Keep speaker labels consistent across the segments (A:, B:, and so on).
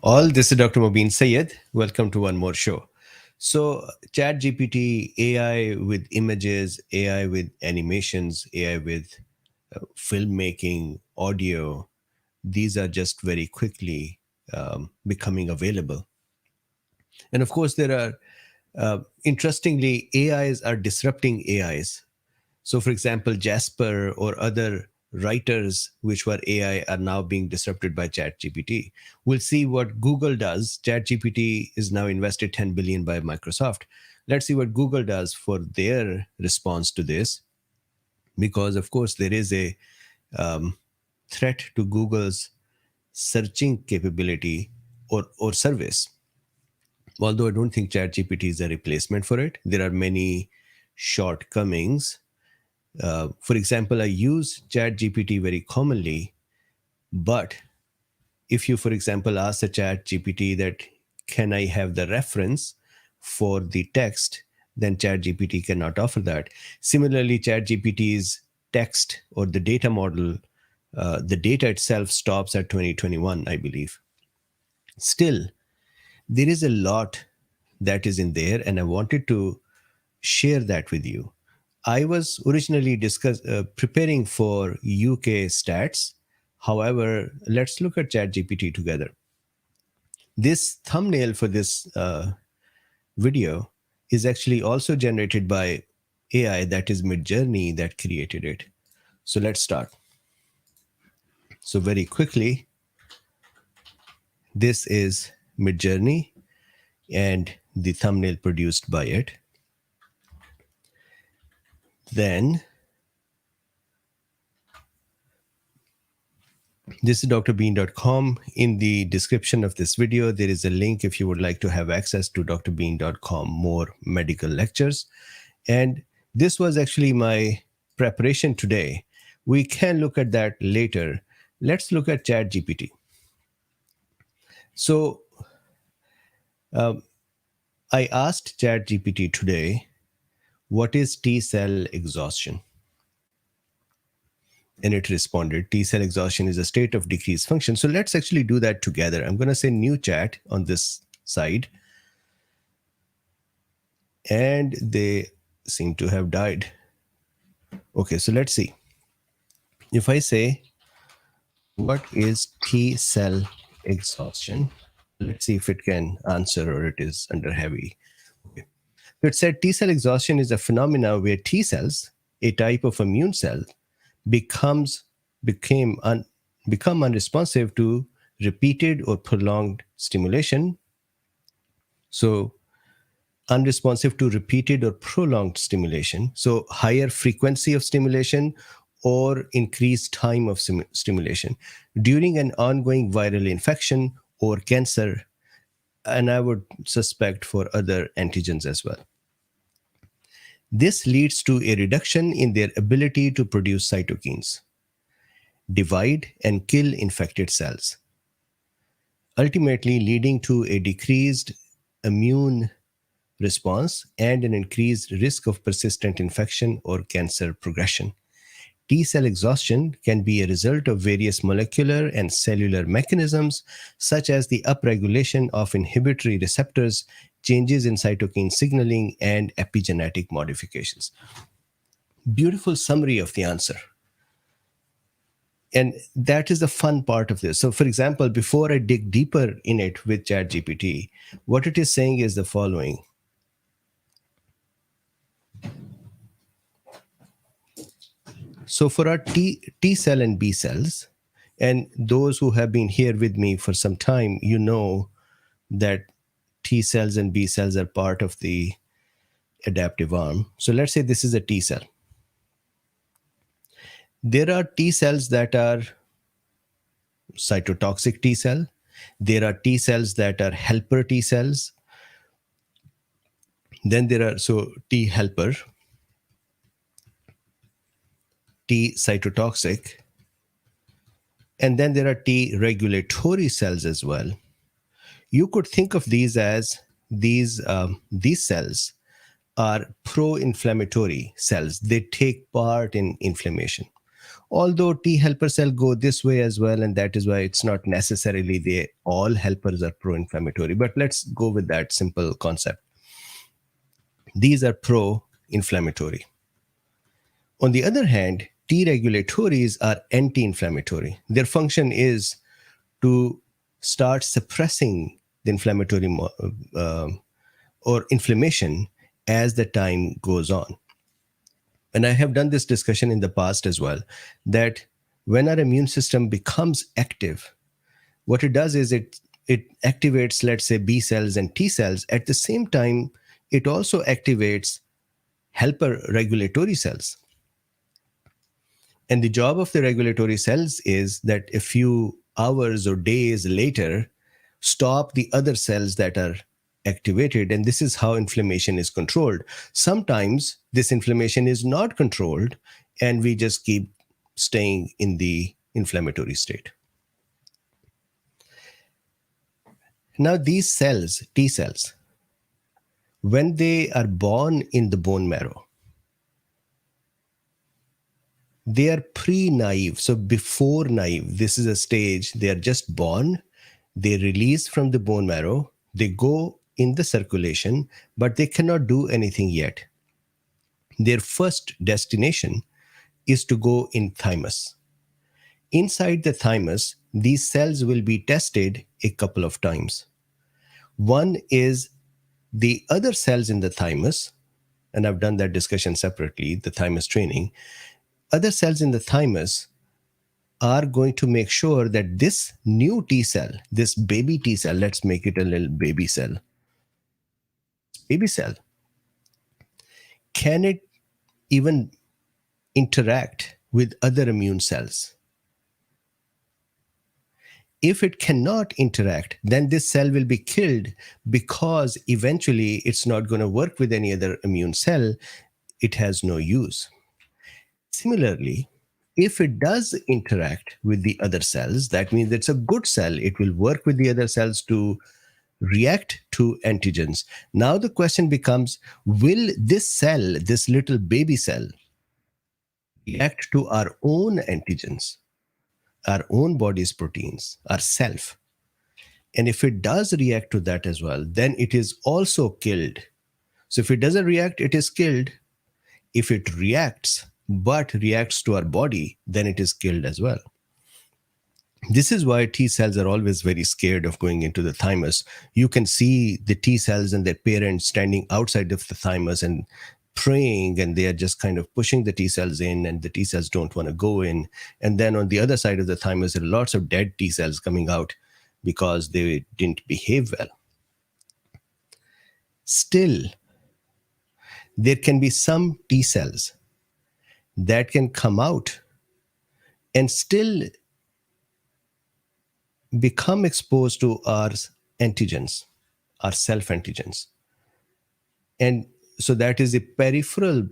A: All this is Dr. Mobeen Sayed. Welcome to one more show. So, Chat GPT, AI with images, AI with animations, AI with filmmaking, audio, these are just very quickly becoming available. And of course, there are, interestingly, AIs are disrupting AIs. So, for example, Jasper or other writers which were AI are now being disrupted by ChatGPT. We'll see what Google does. ChatGPT is now invested 10 billion by Microsoft. Let's see what Google does for their response to this, because of course there is a um, threat to Google's searching capability or service. Although I don't think ChatGPT is a replacement for it, there are many shortcomings. For example, I use ChatGPT very commonly, but if you, for example, ask the ChatGPT that can I have the reference for the text, then ChatGPT cannot offer that. Similarly, ChatGPT's text or the data model, the data itself stops at 2021, I believe. Still, there is a lot that is in there, and I wanted to share that with you. I was originally preparing for UK stats. However, let's look at ChatGPT together. This thumbnail for this video is actually also generated by AI, that is Midjourney, that created it. So let's start. So very quickly, this is Midjourney and the thumbnail produced by it. Then this is drbeen.com. In the description of this video, there is a link if you would like to have access to drbeen.com, more medical lectures. And this was actually my preparation today. We can look at that later. Let's look at ChatGPT. So I asked ChatGPT today, what is T cell exhaustion? And it responded, T cell exhaustion is a state of decreased function. So let's actually do that together. I'm going to say new chat on this side. And they seem to have died. Okay, so let's see. If I say, what is T cell exhaustion? Let's see if it can answer or it is under heavy. Okay. So it said T cell exhaustion is a phenomena where T cells, a type of immune cell, become unresponsive to repeated or prolonged stimulation. So unresponsive to repeated or prolonged stimulation. So higher frequency of stimulation or increased time of stimulation during an ongoing viral infection or cancer. And I would suspect for other antigens as well. This leads to a reduction in their ability to produce cytokines, divide and kill infected cells, ultimately leading to a decreased immune response and an increased risk of persistent infection or cancer progression. T cell exhaustion can be a result of various molecular and cellular mechanisms, such as the upregulation of inhibitory receptors, changes in cytokine signaling, and epigenetic modifications. Beautiful summary of the answer. And that is the fun part of this. So, for example, before I dig deeper in it with ChatGPT, what it is saying is the following. So for our T cell and B cells, and those who have been here with me for some time, you know that T cells and B cells are part of the adaptive arm. So let's say this is a T cell. There are T cells that are cytotoxic T cell. There are T cells that are helper T cells. Then there are, so T helper, T cytotoxic, and then there are T regulatory cells as well. You could think of these as these cells are pro-inflammatory cells. They take part in inflammation. Although T helper cell go this way as well, and that is why it's not necessarily they all helpers are pro-inflammatory. But let's go with that simple concept. These are pro-inflammatory. On the other hand, T regulatories are anti-inflammatory. Their function is to start suppressing the inflammatory or inflammation as the time goes on. And I have done this discussion in the past as well, that when our immune system becomes active, what it does is it activates, let's say, B cells and T cells. At the same time, it also activates helper regulatory cells. And the job of the regulatory cells is that a few hours or days later, stop the other cells that are activated. And this is how inflammation is controlled. Sometimes this inflammation is not controlled, and we just keep staying in the inflammatory state. Now, these cells, T cells, when they are born in the bone marrow, they are pre-naive. So before naive, this is a stage, they are just born, they release from the bone marrow, they go in the circulation, but they cannot do anything yet. Their first destination is to go in thymus. Inside the thymus, these cells will be tested a couple of times. One is the other cells in the thymus, and I've done that discussion separately, the thymus training. Other cells in the thymus are going to make sure that this new T cell, this baby T cell, let's make it a little baby cell. Baby cell, can it even interact with other immune cells? If it cannot interact, then this cell will be killed, because eventually it's not going to work with any other immune cell. It has no use. Similarly, if it does interact with the other cells, that means it's a good cell. It will work with the other cells to react to antigens. Now the question becomes, will this cell, this little baby cell, react to our own antigens, our own body's proteins, our self? And if it does react to that as well, then it is also killed. So if it doesn't react, it is killed. If it reacts, but reacts to our body, then it is killed as well. This is why T cells are always very scared of going into the thymus. You can see the T cells and their parents standing outside of the thymus and praying, and they are just kind of pushing the T cells in, and the T cells don't want to go in. And then on the other side of the thymus, there are lots of dead T cells coming out because they didn't behave well. Still, there can be some T cells that can come out and still become exposed to our antigens, our self antigens. And so that is the peripheral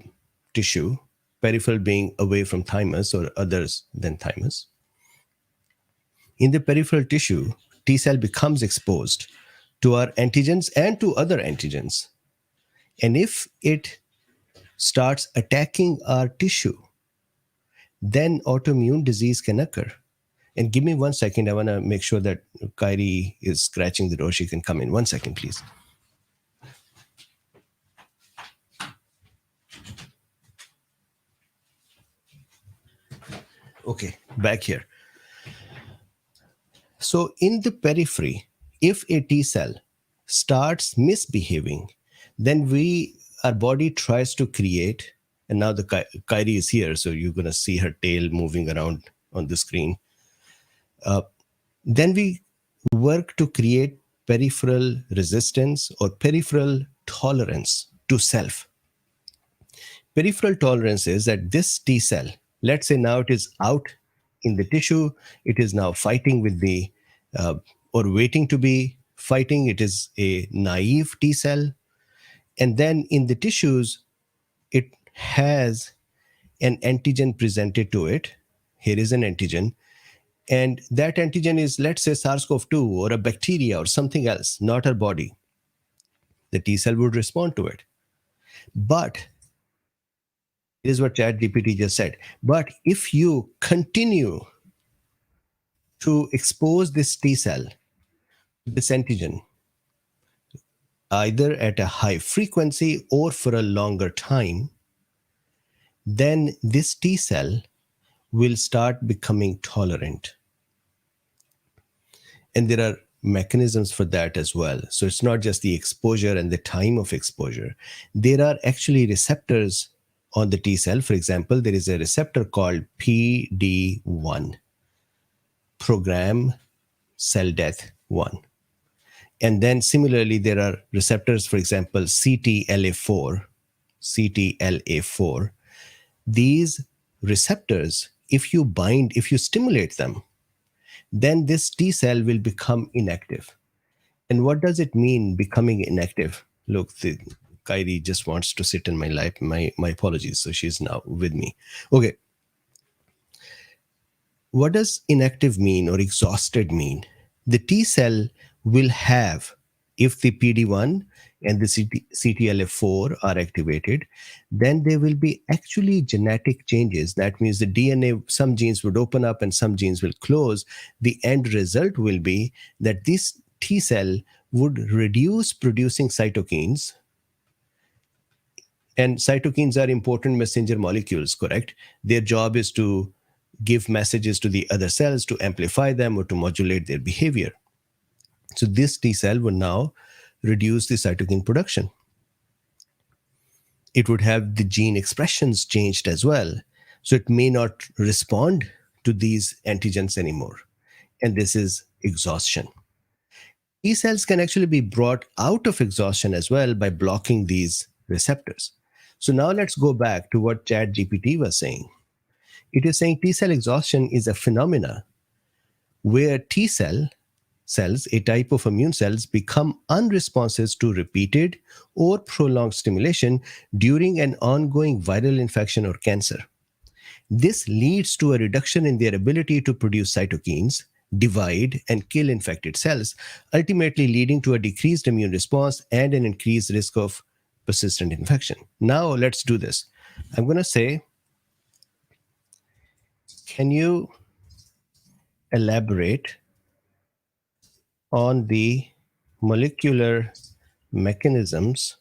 A: tissue, peripheral being away from thymus or others than thymus. In the peripheral tissue, T cell becomes exposed to our antigens and to other antigens. And if it starts attacking our tissue, then autoimmune disease can occur. And give me 1 second. I want to make sure that Kyrie is scratching the door. She can come in. 1 second, please. Okay, back here. So in the periphery, if a T cell starts misbehaving, then our body tries to create, and now the Kyrie is here, so you're going to see her tail moving around on the screen. Then we work to create peripheral resistance or peripheral tolerance to self. Peripheral tolerance is that this T cell, let's say now it is out in the tissue, it is now fighting with the, or waiting to be fighting, it is a naive T cell. And then in the tissues, it has an antigen presented to it. Here is an antigen. And that antigen is, let's say, SARS-CoV-2 or a bacteria or something else, not our body. The T cell would respond to it. But It is what Chat GPT just said. But if you continue to expose this T cell, this antigen, either at a high frequency or for a longer time, then this T cell will start becoming tolerant. And there are mechanisms for that as well. So it's not just the exposure and the time of exposure. There are actually receptors on the T cell. For example, there is a receptor called PD1, program cell death 1. And then similarly, there are receptors, for example, CTLA4. These receptors, if you stimulate them, then this T cell will become inactive. And what does it mean, becoming inactive? Look, Kairi just wants to sit in my lap. My apologies. So she's now with me. Okay. What does inactive mean or exhausted mean? The T cell will have, if the PD1 and the CTLA4 are activated, then there will be actually genetic changes. That means the DNA, some genes would open up and some genes will close. The end result will be that this T cell would reduce producing cytokines. And cytokines are important messenger molecules, correct? Their job is to give messages to the other cells to amplify them or to modulate their behavior. So this T cell would now reduce the cytokine production. It would have the gene expressions changed as well. So it may not respond to these antigens anymore. And this is exhaustion. T cells can actually be brought out of exhaustion as well by blocking these receptors. So now let's go back to what Chat GPT was saying. It is saying T cell exhaustion is a phenomena where T cells, a type of immune cells, become unresponsive to repeated or prolonged stimulation during an ongoing viral infection or cancer. This leads to a reduction in their ability to produce cytokines, divide, and kill infected cells, ultimately leading to a decreased immune response and an increased risk of persistent infection. Now let's do this. I'm going to say, can you elaborate on the molecular mechanisms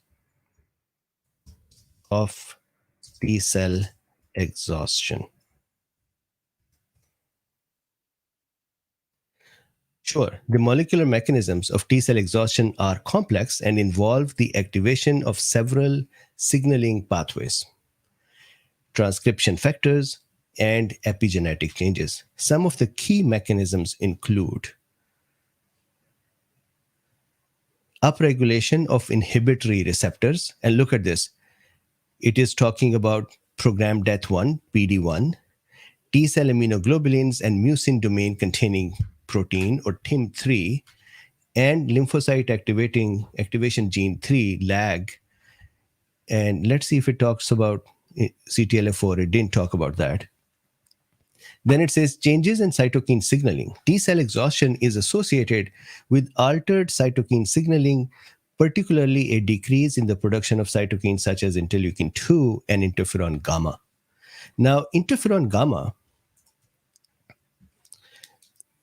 A: of T cell exhaustion? Sure. The molecular mechanisms of T cell exhaustion are complex and involve the activation of several signaling pathways, transcription factors, and epigenetic changes. Some of the key mechanisms include upregulation of inhibitory receptors. And look at this. It is talking about program death 1, PD1, T cell immunoglobulins and mucin domain containing protein or TIM3, and lymphocyte activation gene 3, LAG. And let's see if it talks about CTLA4. It didn't talk about that. Then it says changes in cytokine signaling. T cell exhaustion is associated with altered cytokine signaling, particularly a decrease in the production of cytokines such as interleukin 2 and interferon gamma. Now, interferon gamma,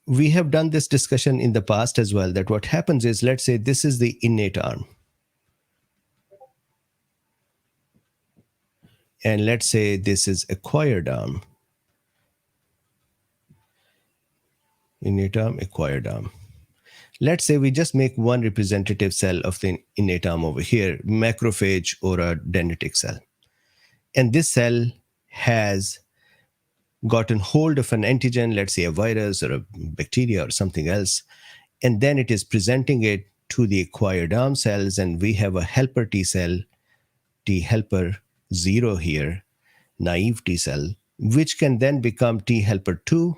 A: we have done this discussion in the past as well, that what happens is, let's say this is the innate arm. And let's say this is acquired arm. Innate arm, acquired arm. Let's say we just make one representative cell of the innate arm over here, macrophage or a dendritic cell. And this cell has gotten hold of an antigen, let's say a virus or a bacteria or something else, and then it is presenting it to the acquired arm cells, and we have a helper T cell, T helper 0 here, naive T cell, which can then become T helper 2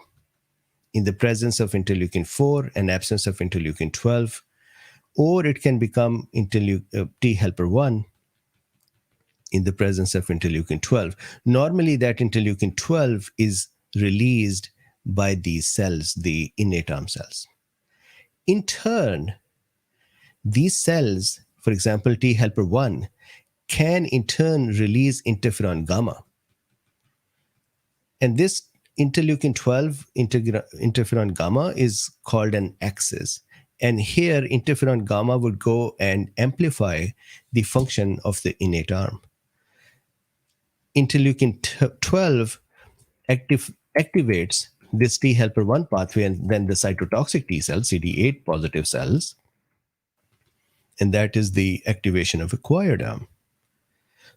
A: in the presence of interleukin 4 and absence of interleukin 12, or it can become T helper 1 in the presence of interleukin 12. Normally, that interleukin 12 is released by these cells, the innate arm cells. In turn, these cells, for example, T helper 1, can in turn release interferon gamma. And this interleukin 12 interferon gamma is called an axis. And here, interferon gamma would go and amplify the function of the innate arm. Interleukin 12 activates this T helper 1 pathway and then the cytotoxic T cells, CD8 positive cells. And that is the activation of acquired arm.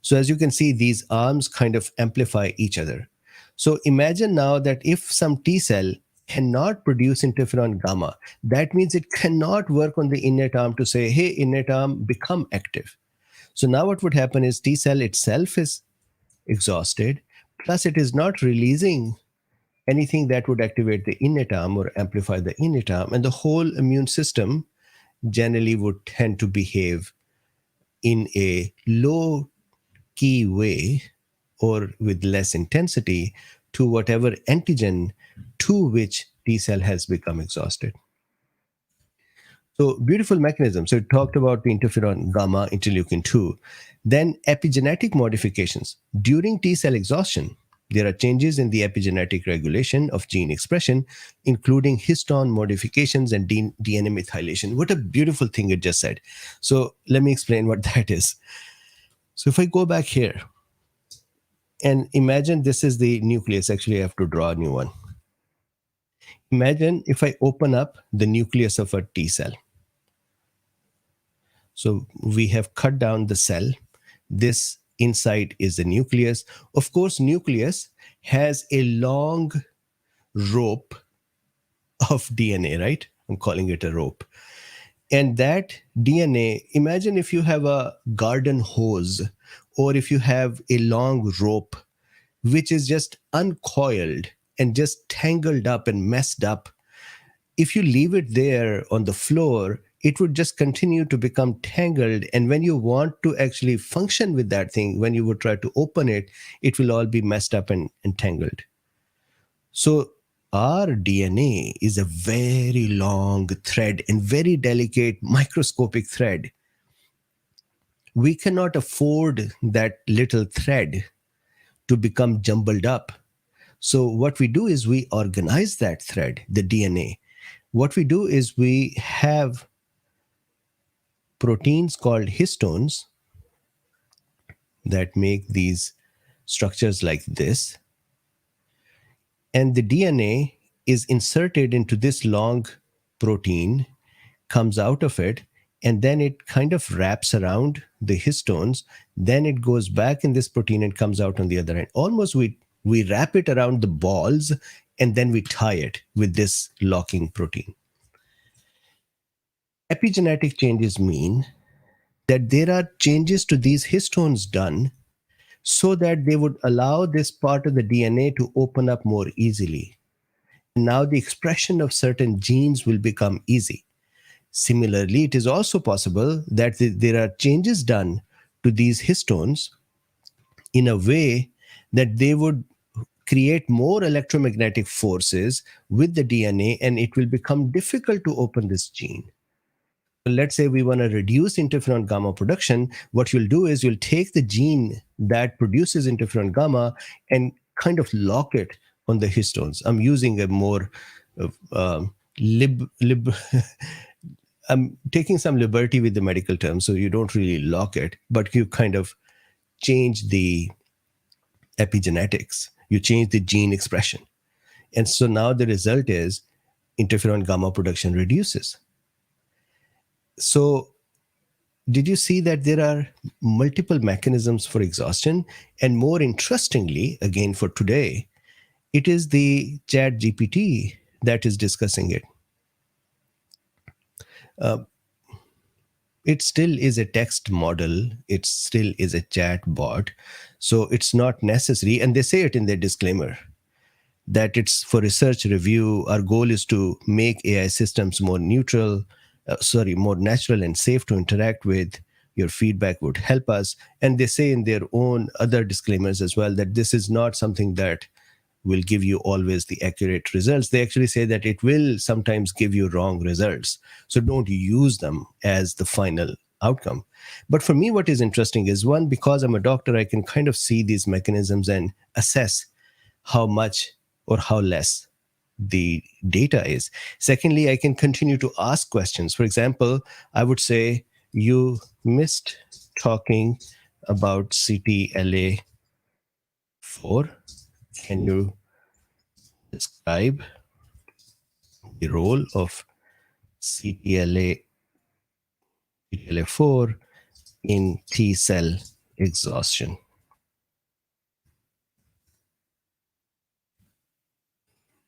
A: So as you can see, these arms kind of amplify each other. So imagine now that if some T cell cannot produce interferon gamma, that means it cannot work on the innate arm to say, hey, innate arm, become active. So now what would happen is T cell itself is exhausted, plus it is not releasing anything that would activate the innate arm or amplify the innate arm. And the whole immune system generally would tend to behave in a low key way or with less intensity to whatever antigen to which T cell has become exhausted. So beautiful mechanism. So it talked about the interferon gamma, interleukin 2. Then epigenetic modifications. During T cell exhaustion, there are changes in the epigenetic regulation of gene expression, including histone modifications and DNA methylation. What a beautiful thing it just said. So let me explain what that is. So if I go back here and imagine this is the nucleus, actually I have to draw a new one. Imagine if I open up the nucleus of a T cell. So we have cut down the cell. This inside is the nucleus. Of course, nucleus has a long rope of DNA, right? I'm calling it a rope. And that DNA, imagine if you have a garden hose or if you have a long rope, which is just uncoiled and just tangled up and messed up. If you leave it there on the floor, it would just continue to become tangled. And when you want to actually function with that thing, when you would try to open it, it will all be messed up and tangled. So our DNA is a very long thread and very delicate microscopic thread. We cannot afford that little thread to become jumbled up. So what we do is we organize that thread, the DNA. What we do is we have proteins called histones that make these structures like this. And the DNA is inserted into this long protein, comes out of it, and then it kind of wraps around the histones. Then it goes back in this protein and comes out on the other end. Almost we wrap it around the balls and then we tie it with this locking protein. Epigenetic changes mean that there are changes to these histones done so that they would allow this part of the DNA to open up more easily. And now the expression of certain genes will become easy. Similarly, it is also possible that there are changes done to these histones in a way that they would create more electromagnetic forces with the DNA, and it will become difficult to open this gene. Let's say we want to reduce interferon gamma production. What you'll do is you'll take the gene that produces interferon gamma and kind of lock it on the histones. I'm using a more I'm taking some liberty with the medical term, so you don't really lock it, but you kind of change the epigenetics. You change the gene expression. And so now the result is interferon gamma production reduces. So did you see that there are multiple mechanisms for exhaustion? And more interestingly, again for today, it is the Chat GPT that is discussing it. It still is a text model. It still is a chat bot. So it's not necessary. And they say it in their disclaimer that it's for research review. Our goal is to make AI systems more more natural and safe to interact with. Your feedback would help us. And they say in their own other disclaimers as well that this is not something that will give you always the accurate results. They actually say that it will sometimes give you wrong results. So don't use them as the final outcome. But for me, what is interesting is, one, because I'm a doctor, I can kind of see these mechanisms and assess how much or how less the data is. Secondly, I can continue to ask questions. For example, I would say, you missed talking about CTLA 4. Can you describe the role of CTLA4 in T cell exhaustion?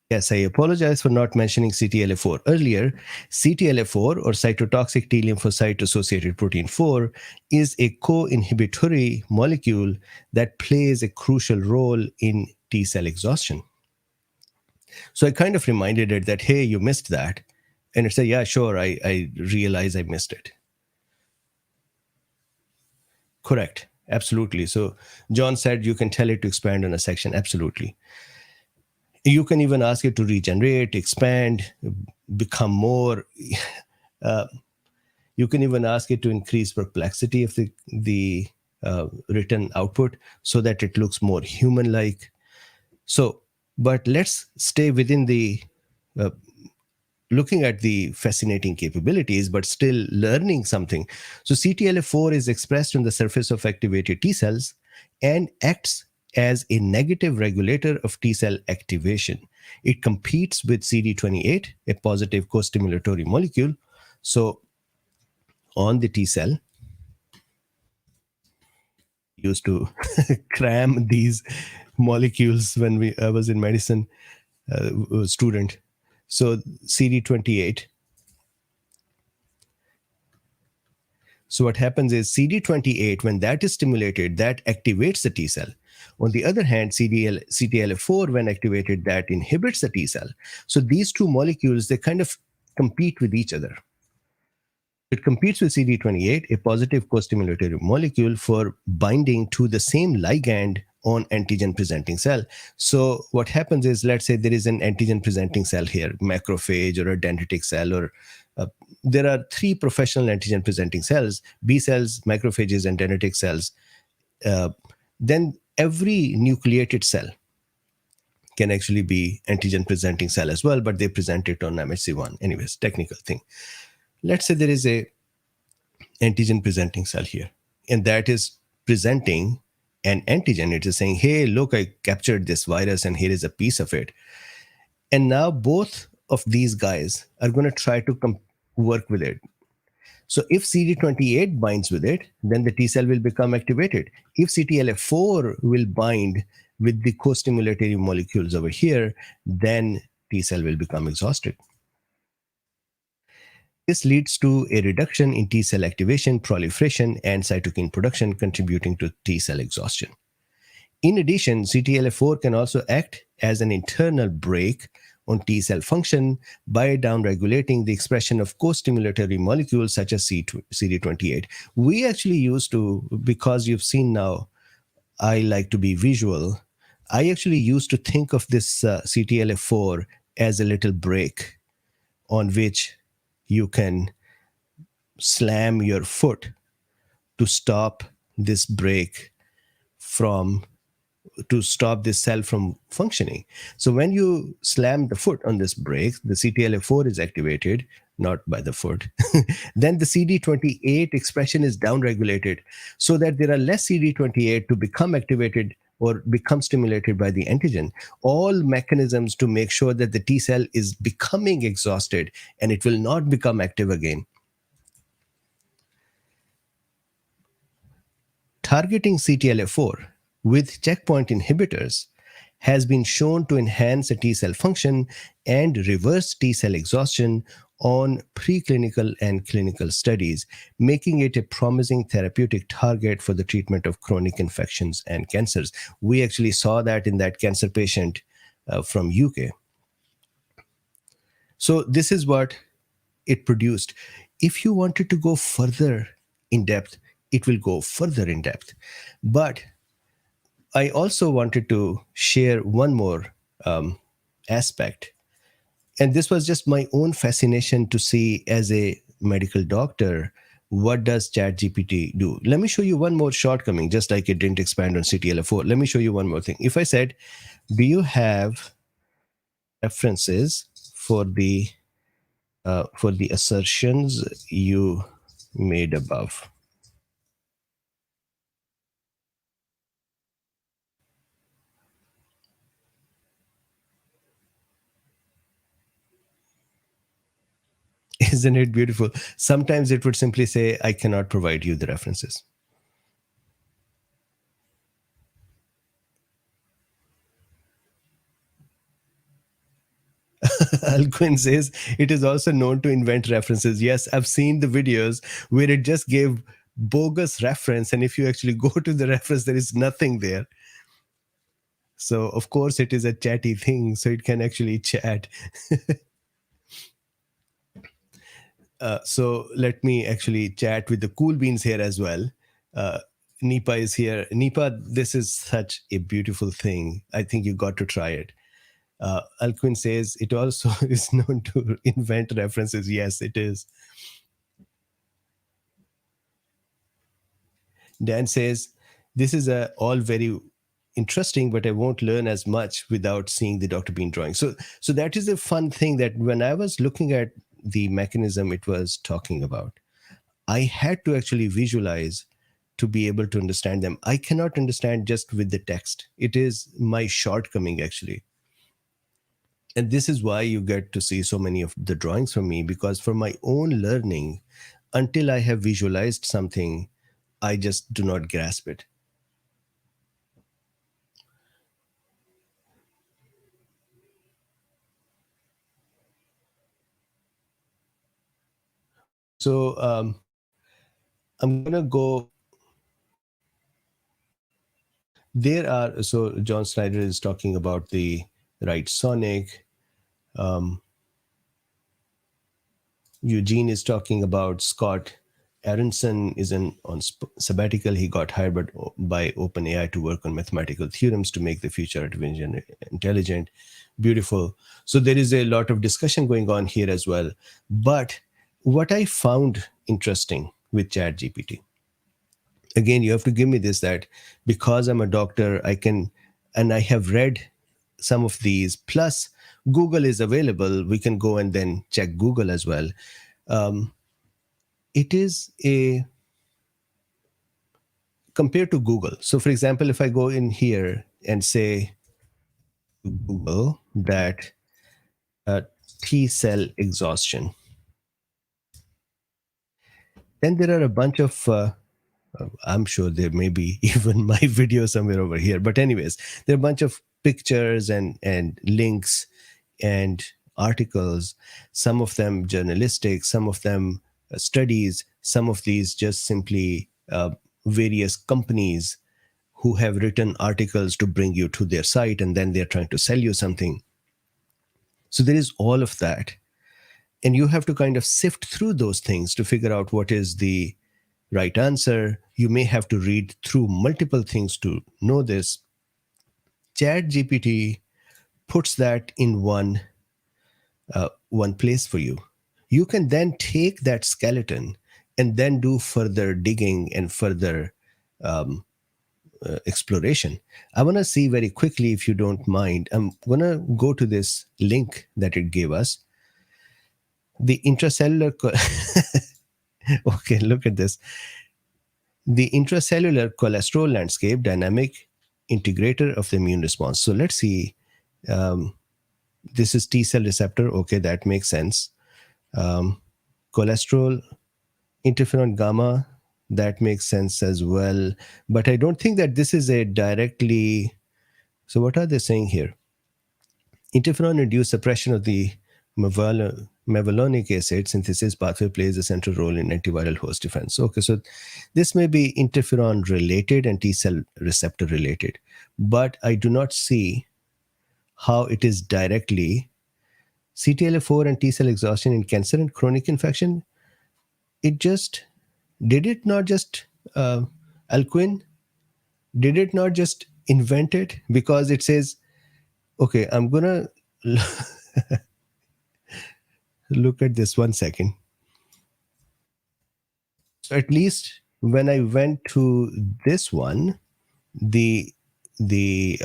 A: Yes, I apologize for not mentioning CTLA4 earlier. CTLA4, or cytotoxic T lymphocyte associated protein 4, is a co-inhibitory molecule that plays a crucial role in T cell exhaustion. So I kind of reminded it that, hey, you missed that. And it said, yeah, sure, I realize I missed it. Correct. Absolutely. So John said you can tell it to expand on a section. Absolutely. You can even ask it to regenerate, expand, become more. You can even ask it to increase perplexity of the written output so that it looks more human-like. So, but let's stay within the looking at the fascinating capabilities, but still learning something. So CTLA4 is expressed on the surface of activated T cells and acts as a negative regulator of T cell activation. It competes with CD28, a positive co-stimulatory molecule. So on the T cell, used to cram these molecules when I was in medicine, student. So CD28. So what happens is CD28, when that is stimulated, that activates the T cell. On the other hand, CTLA4, when activated, that inhibits the T cell. So these two molecules, they kind of compete with each other. It competes with CD28, a positive co-stimulatory molecule, for binding to the same ligand on antigen presenting cell. So what happens is, let's say there is an antigen presenting cell here, macrophage or a dendritic cell, or there are three professional antigen presenting cells: B cells, macrophages, and dendritic cells. Then every nucleated cell can actually be antigen presenting cell as well, but they present it on MHC1. Anyways, technical thing. Let's say there is a antigen presenting cell here, and that is presenting an antigen. It is saying, hey, look, I captured this virus and here is a piece of it. And now both of these guys are going to try to work with it. So if CD28 binds with it, then the T cell will become activated. If CTLA4 will bind with the co-stimulatory molecules over here, then T cell will become exhausted. This leads to a reduction in T cell activation, proliferation, and cytokine production, contributing to T cell exhaustion. In addition, CTLA4 can also act as an internal brake on T cell function by downregulating the expression of co-stimulatory molecules such as CD28. We actually used to, because you've seen now, I like to be visual. I actually used to think of this CTLA4 as a little brake on which you can slam your foot to stop this brake to stop this cell from functioning. So when you slam the foot on this brake, the CTLA4 is activated, not by the foot. Then the CD28 expression is downregulated so that there are less CD28 to become activated or become stimulated by the antigen. All mechanisms to make sure that the T cell is becoming exhausted and it will not become active again. Targeting CTLA4 with checkpoint inhibitors has been shown to enhance a T cell function and reverse T cell exhaustion on preclinical and clinical studies, making it a promising therapeutic target for the treatment of chronic infections and cancers. We actually saw that in that cancer patient from UK. So this is what it produced. If you wanted to go further in depth, it will go further in depth. But I also wanted to share one more aspect. And this was just my own fascination to see as a medical doctor, what does Chat GPT do? Let me show you one more shortcoming, just like it didn't expand on CTLA4. Let me show you one more thing. If I said, Do you have references for the assertions you made above? Isn't it beautiful? Sometimes it would simply say, I cannot provide you the references. Alcuin says it is also known to invent references. Yes, I've seen the videos where it just gave bogus reference, and if you actually go to the reference, there is nothing there. So of course it is a chatty thing, so it can actually chat. So let me actually chat with the cool beans here as well. Uh, Nipa is here. Nipa, this is such a beautiful thing. I think you got to try it. Alcuin says it also is known to invent references. Yes, it is. Dan says this is all very interesting, but I won't learn as much without seeing the Dr. Bean drawing. So that is a fun thing that when I was looking at the mechanism it was talking about, I had to actually visualize to be able to understand them. I cannot understand just with the text. It is my shortcoming actually. And this is why you get to see so many of the drawings from me, because for my own learning, until I have visualized something, I just do not grasp it. So I'm gonna go. There are so John Snyder is talking about the right Sonic. Um, Eugene is talking about Scott Aronson is on sabbatical. He got hired by OpenAI to work on mathematical theorems to make the future artificial intelligent. Beautiful. So there is a lot of discussion going on here as well. But what I found interesting with ChatGPT, again, you have to give me this, that because I'm a doctor, I can, and I have read some of these. Plus, Google is available. We can go and then check Google as well. Um, it is a compared to Google. So, for example, if I go in here and say to Google that uh, T cell exhaustion, then there are a bunch of I'm sure there may be even my video somewhere over here. But anyways, there are a bunch of pictures and links and articles. Some of them journalistic, some of them studies, some of these just simply various companies who have written articles to bring you to their site, and then they're trying to sell you something. So there is all of that. And you have to kind of sift through those things to figure out what is the right answer. You may have to read through multiple things to know this. Chat GPT puts that in one place for you. You can then take that skeleton and then do further digging and further um, exploration. I want to see very quickly, if you don't mind. I'm going to go to this link that it gave us. The intracellular. Okay, look at this. The intracellular cholesterol landscape dynamic integrator of the immune response. So let's see. Um, this is T cell receptor. Okay, that makes sense. Cholesterol, interferon gamma, that makes sense as well. But I don't think that this is a directly. So what are they saying here? Interferon induced suppression of the mevalonic acid synthesis pathway plays a central role in antiviral host defense. Okay, so this may be interferon related and T cell receptor related, but I do not see how it is directly CTLA4 and T cell exhaustion in cancer and chronic infection. It just did it not just Alcuin? Did it not just invent it? Because it says, okay, I'm gonna look at this 1 second. So at least when I went to this one, the the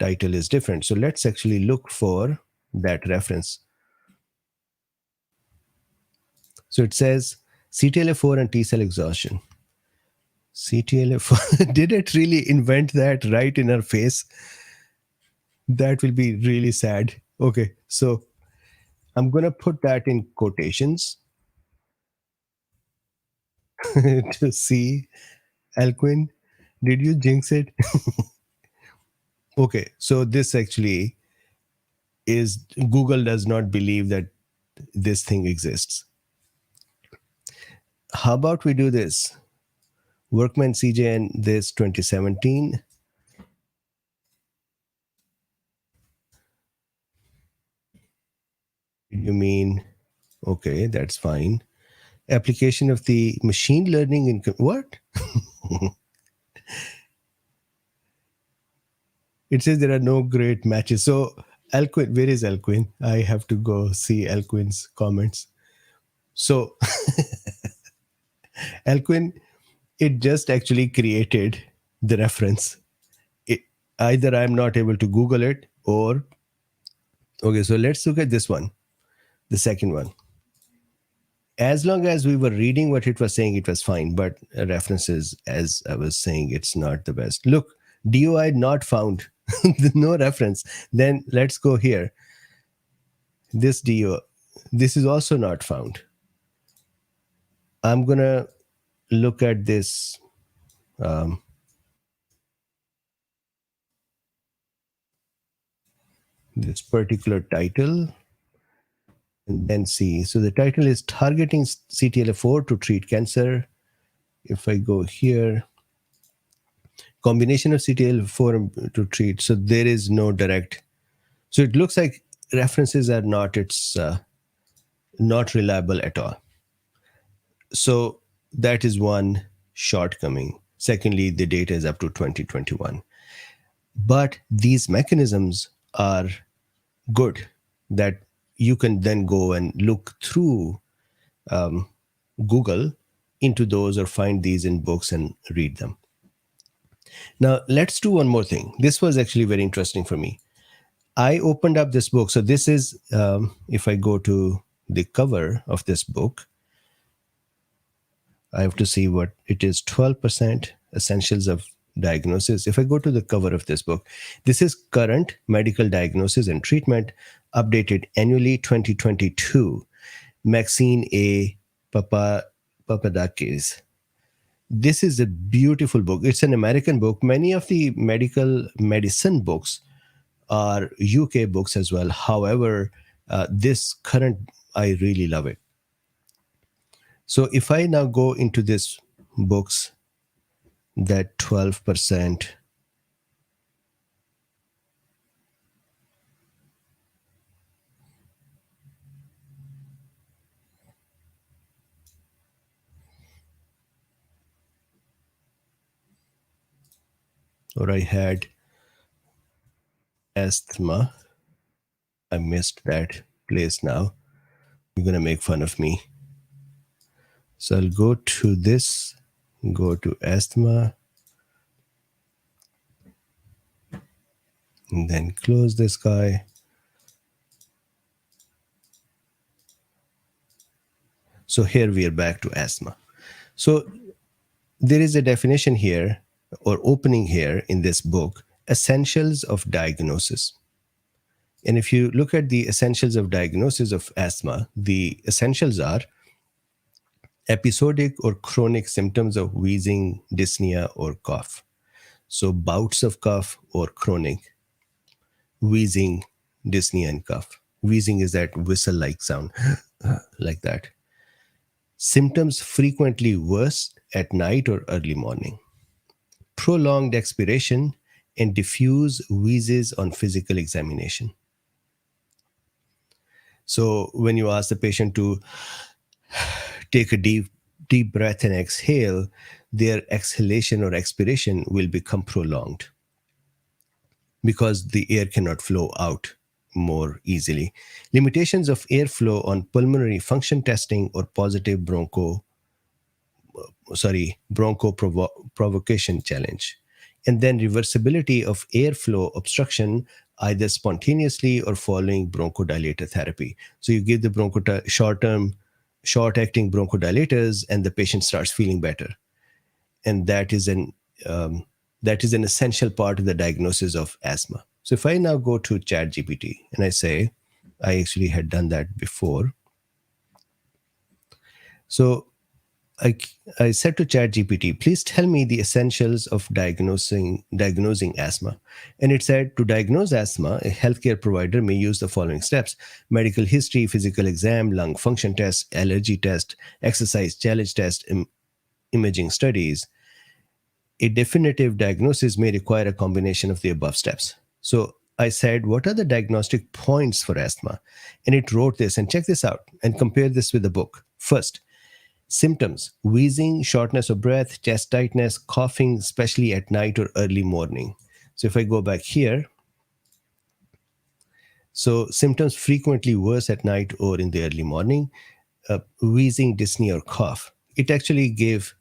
A: title is different. So let's actually look for that reference. So it says CTLA4 and T cell exhaustion. CTLA4. Did it really invent that right in our face? That will be really sad. Okay, so I'm going to put that in quotations to see. Alcuin, did you jinx it? Okay, so this actually is Google does not believe that this thing exists. How about we do this? Workman CJN this 2017. You mean, okay, that's fine. Application of the machine learning in what? It says there are no great matches. So Alcuin, where is Alcuin? I have to go see Alcuin's comments. So Alcuin, it just actually created the reference. It, either I'm not able to Google it or okay. So let's look at this one, the second one. As long as we were reading what it was saying, it was fine. But references, as I was saying, it's not the best. Look, DOI not found, no reference. Then let's go here. This DO, this is also not found. I'm gonna look at this. This particular title and then see. So the title is Targeting CTLA4 to Treat Cancer. If I go here, combination of CTLA4 to treat. So there is no direct. So it looks like references are not, it's not reliable at all. So that is one shortcoming. Secondly, the data is up to 2021. But these mechanisms are good that you can then go and look through Google into those or find these in books and read them. Now, let's do one more thing. This was actually very interesting for me. I opened up this book. So this is, if I go to the cover of this book, I have to see what it is, 12% Essentials of Diagnosis. If I go to the cover of this book, this is Current Medical Diagnosis and Treatment, updated annually 2022. Maxine A. Papadakis. This is a beautiful book. It's an American book. Many of the medicine books are UK books as well. However, this current, I really love it. So if I now go into this books, that 12%, or I had asthma. I missed that place now. You're going to make fun of me. So I'll go to this, go to asthma, and then close this guy. So here we are back to asthma. So there is a definition here or opening here in this book, Essentials of Diagnosis. And if you look at the essentials of diagnosis of asthma, the essentials are episodic or chronic symptoms of wheezing, dyspnea, or cough. So bouts of cough or chronic, wheezing, dyspnea, and cough. Wheezing is that whistle-like sound, like that. Symptoms frequently worse at night or early morning. Prolonged expiration and diffuse wheezes on physical examination. So when you ask the patient to take a deep breath and exhale, their exhalation or expiration will become prolonged because the air cannot flow out more easily. Limitations of airflow on pulmonary function testing or positive broncho provocation challenge And then reversibility of airflow obstruction, either spontaneously or following bronchodilator therapy. So you give the short acting bronchodilators, and the patient starts feeling better. And um, that is an essential part of the diagnosis of asthma. So if I now go to Chat GPT and I say, I actually had done that before. So I, I said to Chat GPT, please tell me the essentials of diagnosing asthma. And it said, to diagnose asthma, a healthcare provider may use the following steps: medical history, physical exam, lung function test, allergy test, exercise challenge test, imaging studies. A definitive diagnosis may require a combination of the above steps. So I said, what are the diagnostic points for asthma? And it wrote this, and check this out and compare this with the book. First, symptoms: wheezing, shortness of breath, chest tightness, coughing, especially at night or early morning. So if I go back here, so symptoms frequently worse at night or in the early morning, wheezing, dyspnea, or cough. It actually gave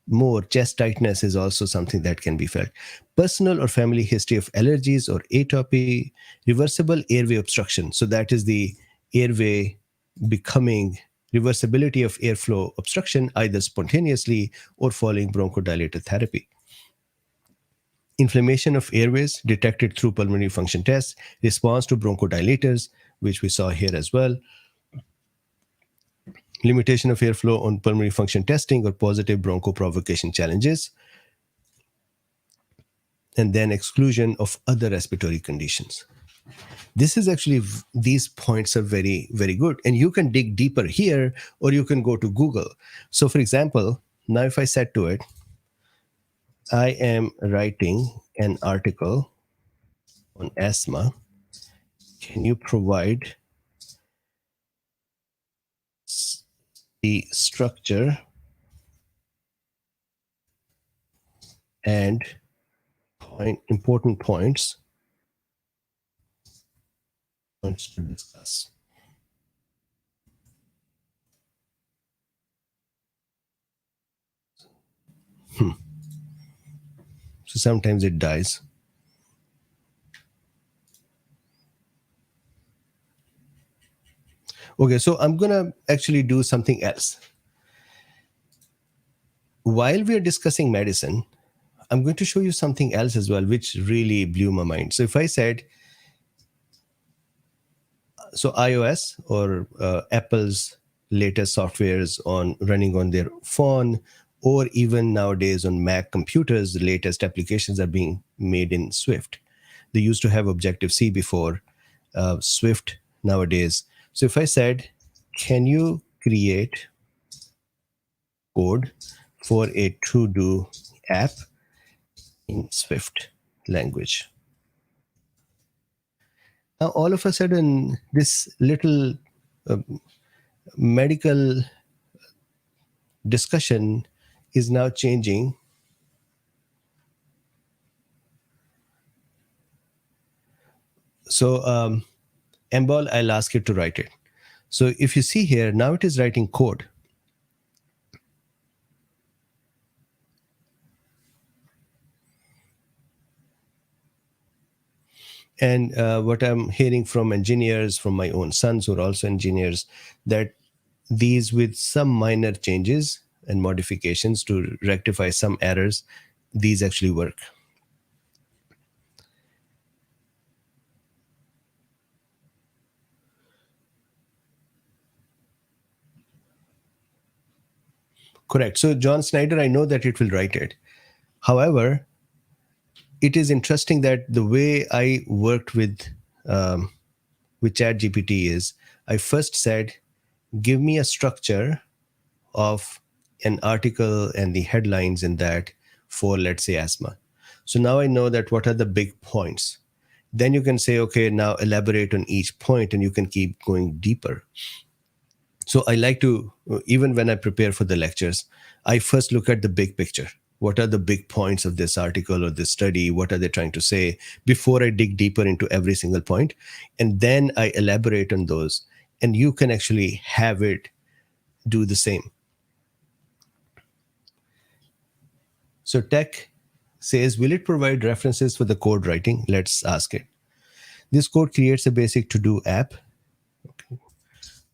A: more. Chest tightness is also something that can be felt. Personal or family history of allergies or atopy, reversible airway obstruction. So that is the airway becoming reversibility of airflow obstruction, either spontaneously or following bronchodilator therapy. Inflammation of airways detected through pulmonary function tests, response to bronchodilators, which we saw here as well, limitation of airflow on pulmonary function testing or positive bronchoprovocation challenges, and then exclusion of other respiratory conditions. This is actually, these points are very, very good. And you can dig deeper here, or you can go to Google. So, for example, now if I said to it, I am writing an article on asthma, can you provide the structure and important points to discuss? So sometimes it dies. Okay, so I'm going to actually do something else. While we are discussing medicine, I'm going to show you something else as well, which really blew my mind. So if I said, so iOS or Apple's latest softwares on running on their phone, or even nowadays on Mac computers, the latest applications are being made in Swift. They used to have Objective-C before, Swift nowadays. So if I said, can you create code for a to-do app in Swift language? Now, all of a sudden, this little uh, medical discussion is now changing. So, Embol, I'll ask you to write it. So, if you see here, now it is writing code. And what I'm hearing from engineers, from my own sons who are also engineers, that these, with some minor changes and modifications to rectify some errors, these actually work. Correct. So John Snyder, I know that it will write it. However, it is interesting that the way I worked with Chat GPT is, I first said, give me a structure of an article and the headlines in that for, let's say, asthma. So now I know that what are the big points. Then you can say, okay, now elaborate on each point, and you can keep going deeper. So I like to, even when I prepare for the lectures, I first look at the big picture. What are the big points of this article or this study? What are they trying to say before I dig deeper into every single point? And then I elaborate on those. And you can actually have it do the same. So tech says, will it provide references for the code writing? Let's ask it. This code creates a basic to-do app.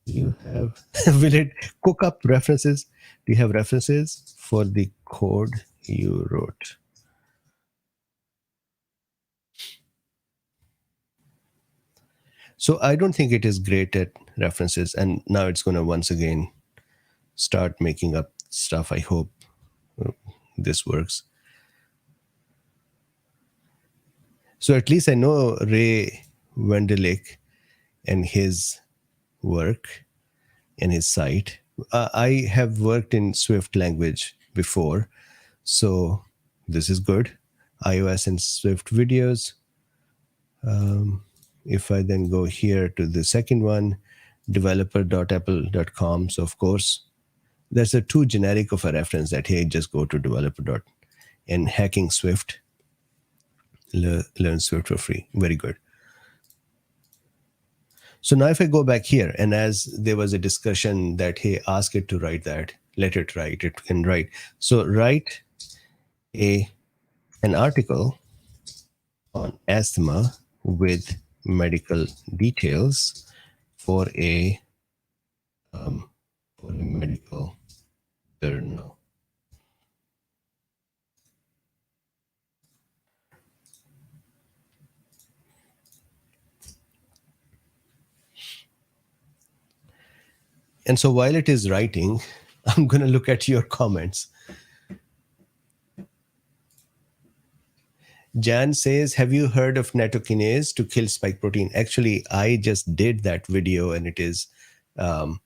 A: You have, will it cook up references? Do you have references for the code you wrote? So I don't think it is great at references. And now it's going to once again start making up stuff. I hope this works. So at least I know Ray Wenderlich and his work and his site. I have worked in Swift language before, so this is good. iOS and Swift videos. If I then go here to the second one, developer.apple.com. So of course, there's a too generic of a reference that, hey, just go to developer. And hacking Swift, learn Swift for free. Very good. So now if I go back here, and as there was a discussion that, hey, ask it to write that, let it write, it can write. So write an article on asthma with medical details for a medical journal. And so while it is writing, I'm going to look at your comments. Jan says, have you heard of nattokinase to kill spike protein? Actually, I just did that video, and it is on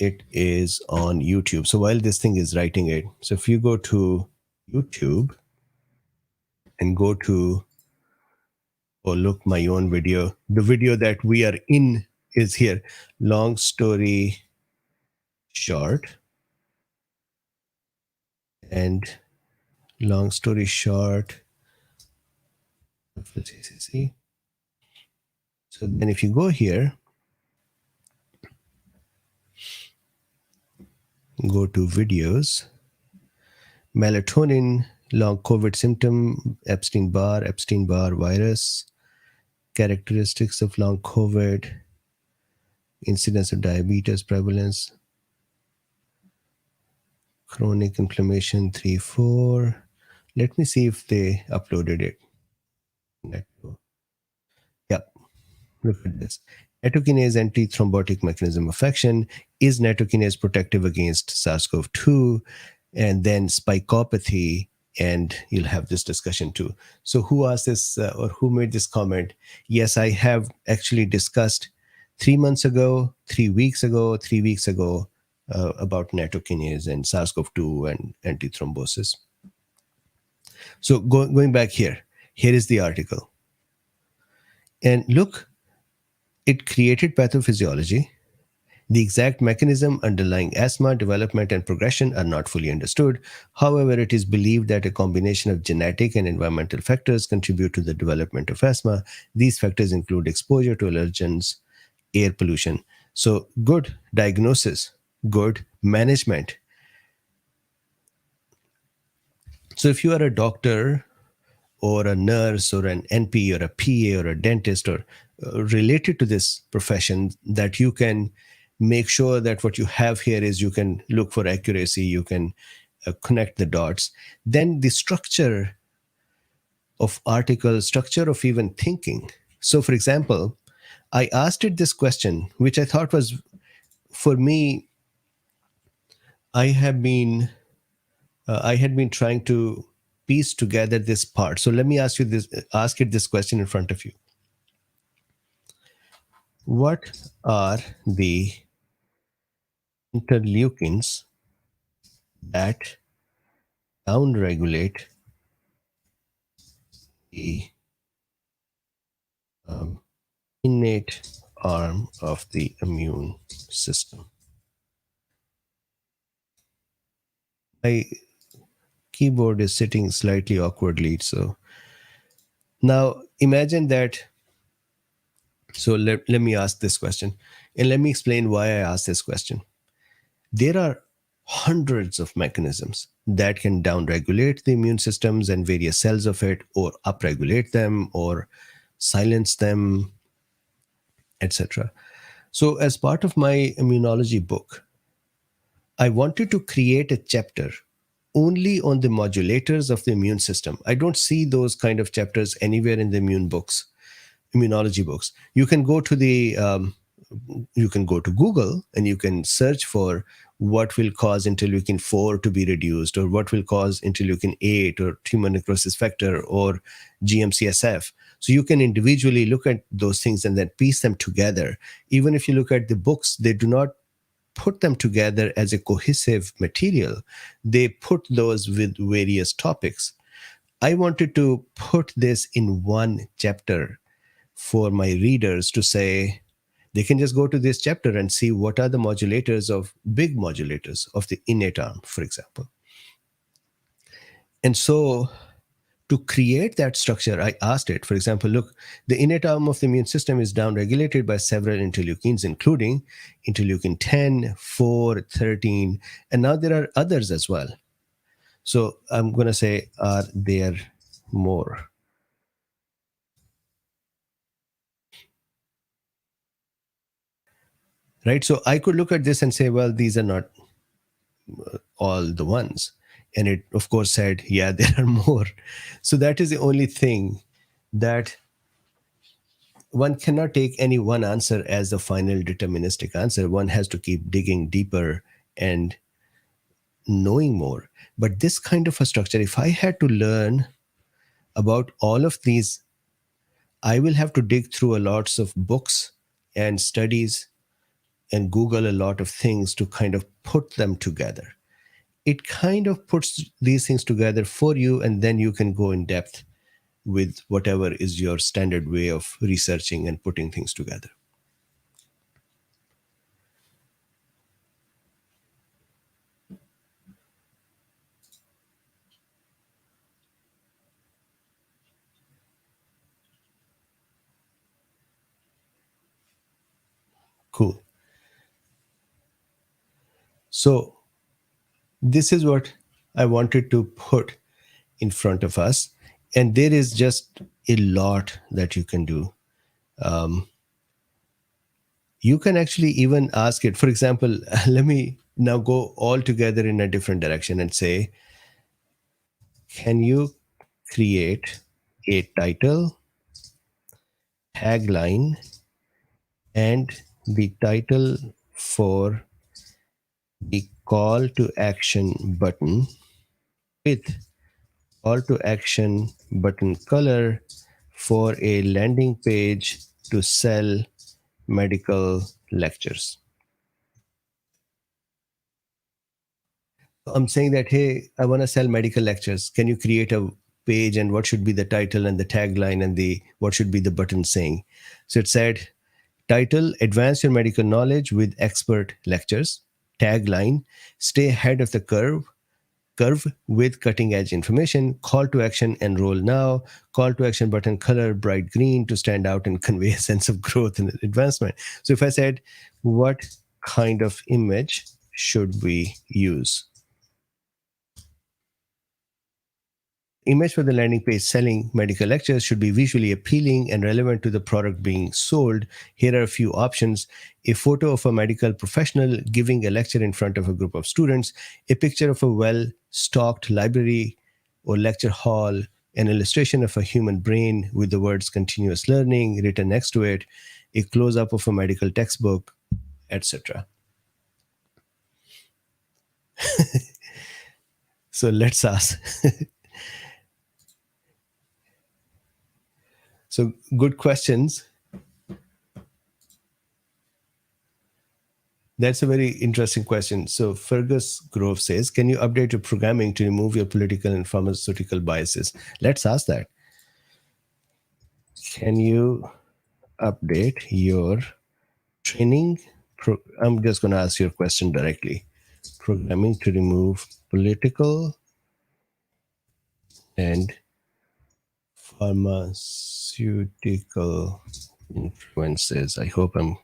A: YouTube. So while this thing is writing it, so if you go to YouTube and go to, oh, look, my own video, the video that we are in is here. Long story short. And long story short, so then if you go here, go to videos, melatonin, long COVID symptom, Epstein-Barr virus, characteristics of long COVID, incidence of diabetes prevalence, chronic inflammation 3-4. Let me see if they uploaded it. Yep, look at this. Nattokinase antithrombotic mechanism of action. Is nattokinase protective against SARS-CoV-2? And then spikopathy, and you'll have this discussion too. So who asked this or who made this comment? Yes, I have actually discussed 3 months ago, 3 weeks ago, 3 weeks ago about nattokinase and SARS-CoV-2 and antithrombosis. So going back here is the article. And look, it created pathophysiology. The exact mechanism underlying asthma development and progression are not fully understood. However, it is believed that a combination of genetic and environmental factors contribute to the development of asthma. These factors include exposure to allergens, air pollution. So good diagnosis, good management. So if you are a doctor or a nurse or an NP or a PA or a dentist or related to this profession, that you can make sure that what you have here is you can look for accuracy, you can connect the dots. Then the structure of articles, structure of even thinking. So for example, I asked it this question, which I thought was, for me, I had been trying to piece together this part. So let me ask it this question in front of you. What are the interleukins that downregulate the innate arm of the immune system? My keyboard is sitting slightly awkwardly. So now imagine that. So let me ask this question, and let me explain why I asked this question. There are hundreds of mechanisms that can downregulate the immune systems and various cells of it, or upregulate them, or silence them, etc. So, as part of my immunology book, I wanted to create a chapter only on the modulators of the immune system. I don't see those kind of chapters anywhere in the immunology books. You can go to Google and you can search for what will cause interleukin 4 to be reduced, or what will cause interleukin 8, or tumor necrosis factor, or GM-CSF. So you can individually look at those things and then piece them together. Even if you look at the books, they do not put them together as a cohesive material. They put those with various topics. I wanted to put this in one chapter for my readers to say, they can just go to this chapter and see what are the modulators of big modulators of the innate arm, for example. And so to create that structure, I asked it, for example, look, the innate arm of the immune system is downregulated by several interleukins, including interleukin 10, 4, 13, and now there are others as well. So I'm going to say, are there more? Right? So I could look at this and say, well, these are not all the ones. And it, of course, said, yeah, there are more. So that is the only thing, that one cannot take any one answer as the final deterministic answer. One has to keep digging deeper and knowing more. But this kind of a structure, if I had to learn about all of these, I will have to dig through a lots of books and studies and Google a lot of things to kind of put them together. It kind of puts these things together for you, and then you can go in depth with whatever is your standard way of researching and putting things together. Cool. So this is what I wanted to put in front of us. And there is just a lot that you can do. Um, you can actually even ask it, for example, let me now go all together in a different direction and say, can you create a title, tagline, and the title for the call to action button with call to action button color for a landing page to sell medical lectures. I'm saying that, hey, I want to sell medical lectures. Can you create a page, and what should be the title and the tagline and the what should be the button saying? So it said, title, advance your medical knowledge with expert lectures. Tagline, stay ahead of the curve with cutting edge information. Call to action, enroll now. Call to action button color bright green to stand out and convey a sense of growth and advancement. So if I said, what kind of image should we use? Image for the landing page selling medical lectures should be visually appealing and relevant to the product being sold. Here are a few options: a photo of a medical professional giving a lecture in front of a group of students, a picture of a well-stocked library or lecture hall, an illustration of a human brain with the words continuous learning written next to it, a close-up of a medical textbook, etc. So let's ask. So good questions. That's a very interesting question. So Fergus Grove says, can you update your programming to remove your political and pharmaceutical biases? Let's ask that. Can you update your training? I'm just going to ask your question directly. Programming to remove political and pharmaceutical influences. I hope I'm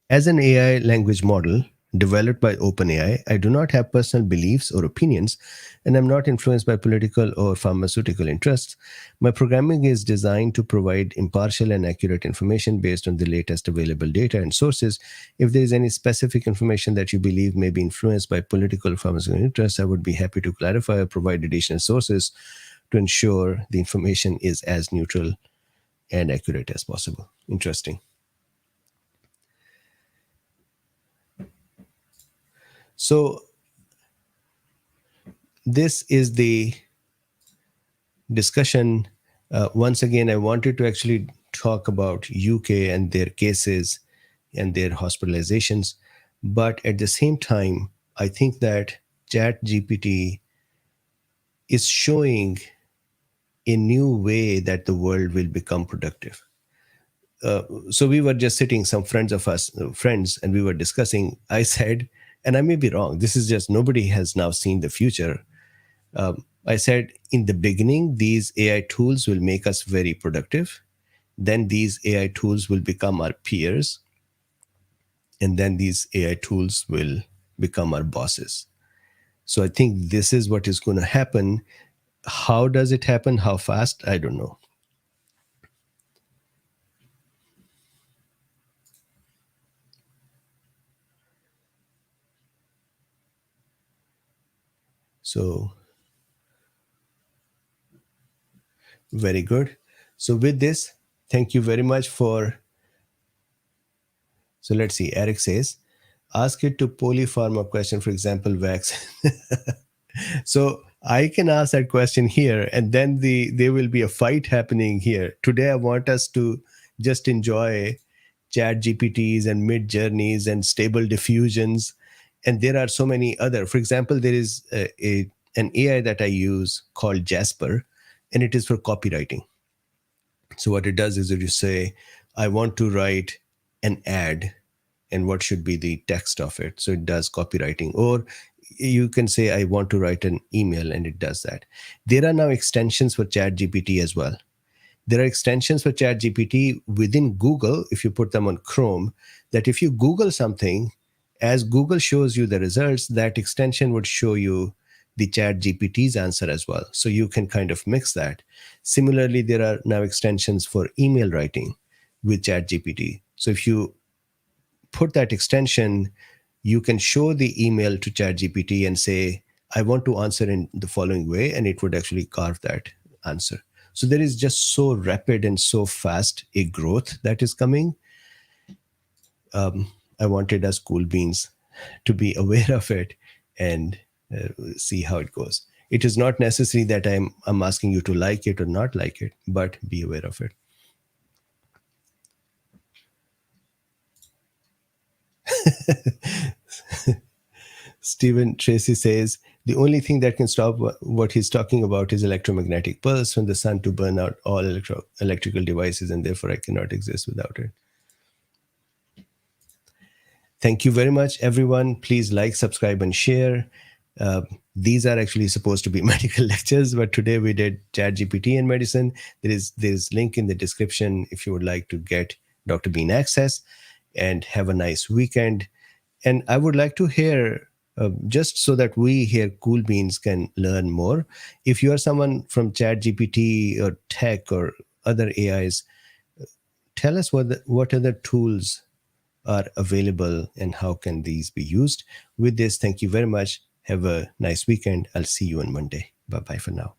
A: As an AI language model developed by OpenAI, I do not have personal beliefs or opinions, and I'm not influenced by political or pharmaceutical interests. My programming is designed to provide impartial and accurate information based on the latest available data and sources. If there is any specific information that you believe may be influenced by political or pharmaceutical interests, I would be happy to clarify or provide additional sources to ensure the information is as neutral and accurate as possible. Interesting. So, this is the discussion. Once again, I wanted to actually talk about UK and their cases and their hospitalizations, but at the same time, I think that Chat GPT is showing a new way that the world will become productive. So we were just sitting, some friends of us, friends, and we were discussing. I said, and I may be wrong. This is just nobody has now seen the future. I said in the beginning, these AI tools will make us very productive. Then these AI tools will become our peers. And then these AI tools will become our bosses. So I think this is what is going to happen. How does it happen? How fast? I don't know. So, very good. So, with this, thank you very much for. So, let's see. Eric says, ask it to polypharma question, for example, vaccine. So I can ask that question here, and then there will be a fight happening here. Today, I want us to just enjoy Chat GPTs and Mid Journeys and Stable Diffusions, and there are so many other. For example, there is an AI that I use called Jasper, and it is for copywriting. So what it does is that you say, I want to write an ad, and what should be the text of it. So it does copywriting. Or you can say, I want to write an email, and it does that. There are now extensions for Chat GPT as well. There are extensions for Chat GPT within Google, if you put them on Chrome, that if you Google something, as Google shows you the results, that extension would show you the Chat GPT's answer as well. So you can kind of mix that. Similarly, there are now extensions for email writing with Chat GPT. So if you put that extension, you can show the email to ChatGPT and say, I want to answer in the following way, and it would actually carve that answer. So there is just so rapid and so fast a growth that is coming. I wanted us cool beans to be aware of it and see how it goes. It is not necessary that I'm asking you to like it or not like it, but be aware of it. Stephen Tracy says the only thing that can stop what he's talking about is electromagnetic pulse from the sun to burn out all electrical devices, and therefore I cannot exist without it. Thank you very much, everyone. Please like, subscribe, and share. Uh, these are actually supposed to be medical lectures, but today we did Chat GPT and medicine. There's link in the description if you would like to get Drbeen access, and have a nice weekend. And I would like to hear, just so that we here, Cool Beans, can learn more. If you are someone from Chat GPT or tech or other AIs, tell us what other tools are available and how can these be used. With this, thank you very much. Have a nice weekend. I'll see you on Monday. Bye bye for now.